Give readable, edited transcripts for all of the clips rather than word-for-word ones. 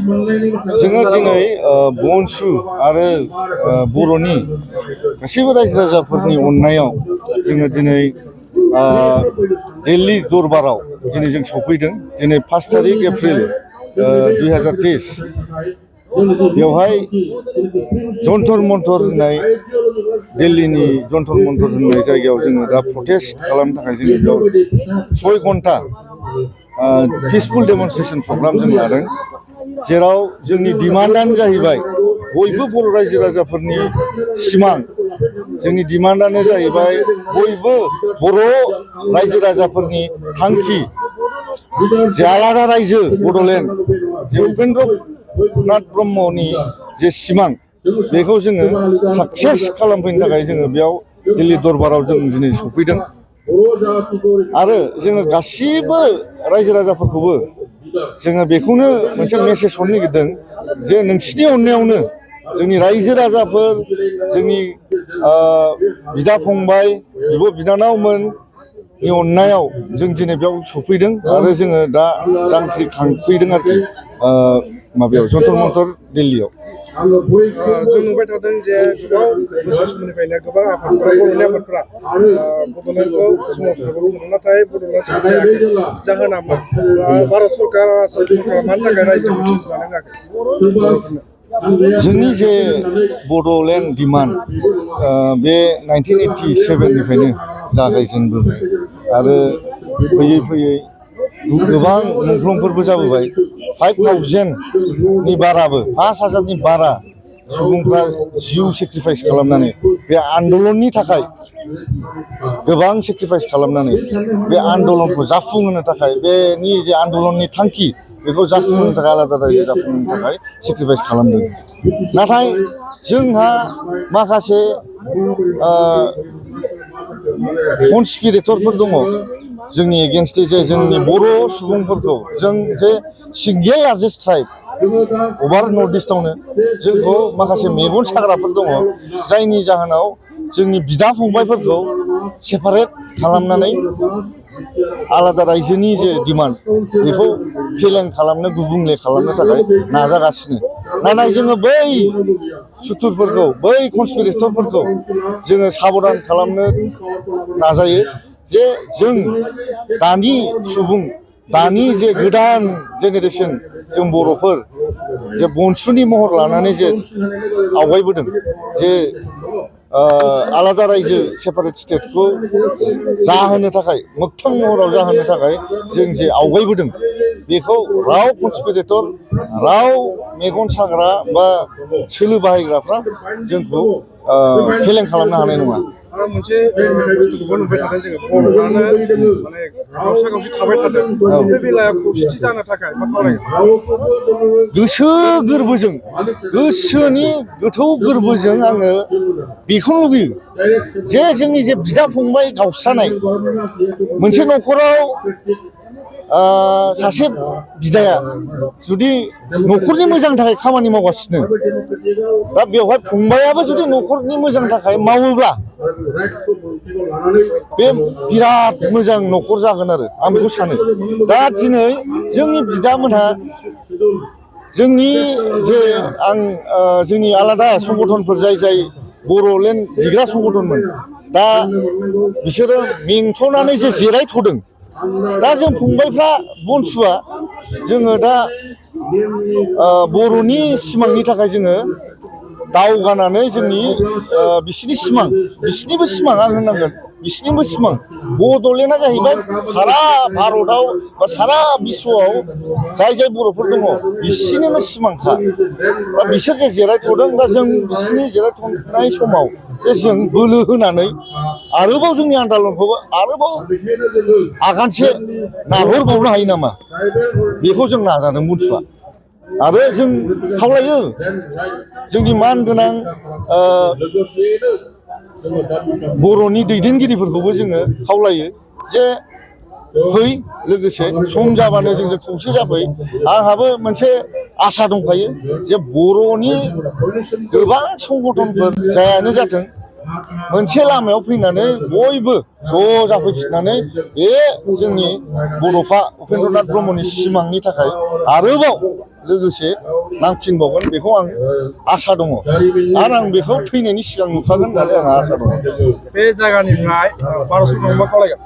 जोङो दिनै बनसु आरो बर'नि गासैबो रायजो राजाफोरनि अननायाव जोङो दिनै दिल्ली दरबाराव दिनै जों सफैदों। दिनै 5 तारिख एप्रिल 2023 बेवहाय जन्तर मन्तर होननाय दिल्लीनि जन्तर मन्तर होननाय जायगायाव जोङो दा प्रटेस्ट खालामनो थाखाय जोङो बेयाव 6 घन्टा पिसफुल डेमनस्ट्रेशन प्रग्राम जों लादों, जेराव जोंनि डिमान्डआनो जाहैबाय बयबो बर' रायजो राजाफोरनि सिमां। जोंनि डिमान्डआनो जाहैबाय बयबो बर' रायजो राजाफोरनि थांखि जे आलादा रायजो बड'लेण्ड, जे उपेन्द्रनाथ ब्रह्मनि जे सिमां, बेखौ जोङो साक्सेस खालामफैनो थाखाय जोङो बेयाव दिल्ली दरबाराव जों दिनै सफैदों। आरो जोङो गासिबो रायजो राजाफोरखौबो जोङो बेखौनो मोनसे मेसेज हरनो नागिरदों जे नोंसिनि अननायावनो जोंनि रायजो राजाफोर, जोंनि बिदा फंबाय, बिब' बिनानावमोननि अननायाव जों दिनै बेयाव सफैदों आरो जोङो दा जांख्रिखांफैदों आरोखि माबायाव जन्तर मन्तर दिल्लीयाव। जों नुबाय थादों जे गोबां बोसोर समनिफ्रायनो गोबां आफादफोरा, बर'नि आफादफोरा बड'लेण्डखौ सोमावसारबोदों, नाथाय बड'लेण्डआ सोरजियाखै। जाहोना मा? भारत सरकारा मानि थाखाय रायजोखौ सोरजिनानै होआखै? जोंनि जे बड'लेण्ड डिमान्ड बे 1987 निफ्रायनो जागायजेनबोबाय आरो फैयै फैयै गोबां मुंख्लंफोरबो जाबोबाय। 5,000नि बाराबो, 5,000नि बारा सुबुंफ्रा जिउ सेक्रिफाइस खालामनानै बे आन्दलननि थाखाय गोबां सेक्रिफाइस खालामनानै बे आन्दलनखौ जाफुंहोनो थाखाय, बेनि जे आन्दलननि थांखि बेखौ जाफुंहोनो थाखाय, आलादा रायजो जाफुंहोनो थाखाय सेक्रिफाइस खालामदों। नाथाय जोंहा माखासे कनस्पिरेटरफोर दङ जोंनि एगेन्स्टै, जे जोंनि बर' सुबुंफोरखौ, जों जे सिंगेल लार्जेस्ट ट्राइब अभार नर्थ इस्टआवनो जोंखौ माखासे मेगन साग्राफोर दङ, जायनि जाहोनाव जोंनि बिदा फंबायफोरखौ सेपारेट खालामनानै आलादा रायजोनि जे डिमान्ड बेखौ फेलें खालामनो, गुबुंले खालामनो थाखाय नाजागासिनो। नाथाय जोङो बै सुथुरफोरखौ, बै कनस्पिरेटरफोरखौ जोङो साबधान खालामनो नाजायो जे जों दानि सुबुं, दानि जे गोदान जेनेरेसन जों बर'फोर जे बनसुनि महर लानानै जे आवगायबोदों, जे आलादा रायजो सेपारेट स्टेटखौ जाहोनो थाखाय, मोगथां महराव जाहोनो थाखाय जों जे आवगायबोदों, बेखौ राव कनस्पिरेटर, राव मेगन साग्रा बा सोलो बाहायग्राफ्रा जोंखौ फेलें खालामनो हानाय नङा। आरो मोनसे बुस्थुखौबो नुबाय थादों जोङो, बर'आनो माने गावसा गावसि थाबाय थादों। बे बेलायाव खौसेथि जानो थाखाय मा खालामनांगोन? गोसो गोरबोजों, गोसोनि गोथौ गोरबोजों आङो बेखौनो लुबैयो जे जोंनि जे बिदा फंबाय गावस्रानाय, मोनसे न'खराव सासे बिदाया जुदि न'खरनि मोजांनि थाखाय खामानि मावगासिनो, दा बेवहाय फंबायाबो जुदि न'खरनि मोजांनि थाखाय मावोब्ला बे बिराद मोजां न'खर जागोन आरो आं बेखौ सानो। दा दिनै जोंनि बिदामोनहा जोंनि जे जोंनि आलादा संगठनफोर, जाय बर'लेण्ड बिग्रा संगठनमोन, दा बिसोरो मेंथ'नानै जे जिरायथ'दों। दा जों फंबायफ्रा, बनसुआ, जोङो दा बर'नि सिमांनि थाखाय जोङो दावगानानै जोंनि बिसिनि सिमां, बिसिनिबो सिमां आं होननांगोन, बिसिनिबो सिमां। बड'लेण्डआ जाहैबाय सारा भारतआव बा सारा बिश्वआव जाय जाय बर'फोर दङ बिसिनिनो सिमांखा। दा बिसोर जे जिरायथ'दों, दा जों बिसिनि जिरायथ'नाय समाव जे जों बोलो होनानै आरोबाव जोंनि आन्दलनखौबो आरोबाव आगानसे नारहरबावनो हायो नामा, बेखौ जों नाजादों बनसुआ। आरो जों खावलायो जोंनि मानगोनां बर'नि दैदेनगिरिफोरखौबो जोङो खावलायो जे फै, लोगोसे सम जाबानो जोंजों खौसे जाफै। आंहाबो मोनसे आसा दंखायो जे बर'नि गोबां संगठनफोर जायानो जाथों, मोनसे लामायाव फैनानै बयबो ज' जाफैफिननानै बे जोंनि बड'फा उपेन्द्रनाथ ब्रह्मनि सिमांनि थाखाय आरोबाव लोगोसे नांफिनबावगोन बेखौ आं आसा दङ आरो आं बेखौ थैनायनि सिगां नुखागोन होननानै आंहा आसा दङ। बे जायगानिफ्राय भारत सरकारखौ मा खावलायगोन?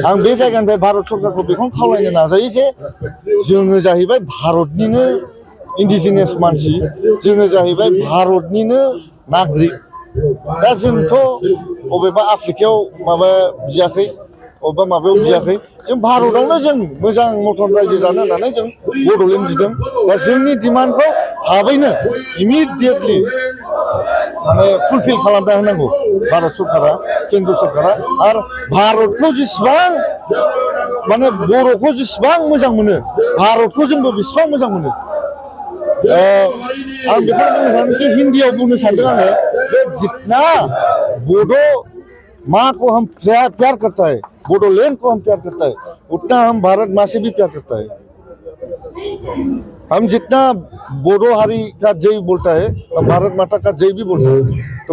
आं बे जायगानिफ्राय भारत सरकारखौ बेखौनो खावलायनो नाजायो जे जोङो जाहैबाय भारतनिनो इन्डिजिनियास मानसि, जोङो जाहैबाय भारतनिनो नागरिक। दा जोंथ' अबेबा आफ्रिकायाव माबा बियाखै, अबेबा माबायाव बियाखै, जों भारतआवनो जों मोजां मथन रायजो जानो होननानै जों बड'लेण्ड बिदों। दा जोंनि डिमान्डखौ थाबैनो इमिडियेटलि माने फुलफिल खालामना होनांगौ भारत सरकारा, केन्द्र सरकारा। आरो भारतखौ जेसेबां माने बर'खौ जेसेबां मोजां मोनो, भारतखौ जोंबो बेसेबां मोजां मोनो। आं बेखौनो बुंनो सानो कि हिन्दीयाव बुंनो सानदों आङो जे जितना बडो माँ को हम प्यार करता है, बोडोलैंड को हम प्यार करता है, उतना हम भारत माँ से भी प्यार करता है। हम जितना बोडो हारी का जय बोलता है, हम भारत माता का जय भी बोलते हैं।